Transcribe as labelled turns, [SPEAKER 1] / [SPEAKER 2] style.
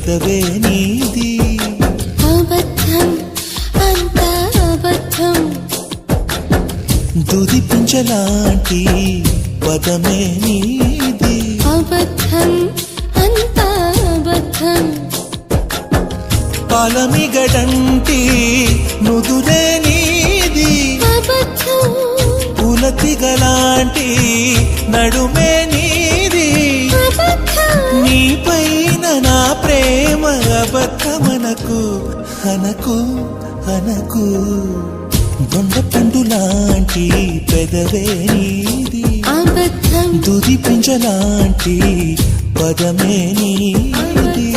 [SPEAKER 1] పెదవే నీది.
[SPEAKER 2] అబద్ధం అంతా అబద్ధం,
[SPEAKER 1] దుదిపించలాంటి పదమే నీది.
[SPEAKER 2] అబద్ధం అంతా అబద్ధం,
[SPEAKER 1] పాలమిగడంటి నుదురే నీది.
[SPEAKER 2] అబద్ధం
[SPEAKER 1] పులతిగలాంటి నడుమే నీది.
[SPEAKER 2] అబద్ధం
[SPEAKER 1] నీపైన నా ప్రేమ అబద్ధమనకు అనకు అనకు. దొండపండు లాంటి పెదవే నీది.
[SPEAKER 2] అబద్ధం
[SPEAKER 1] దుదిపించలాంటి పదమే నీది.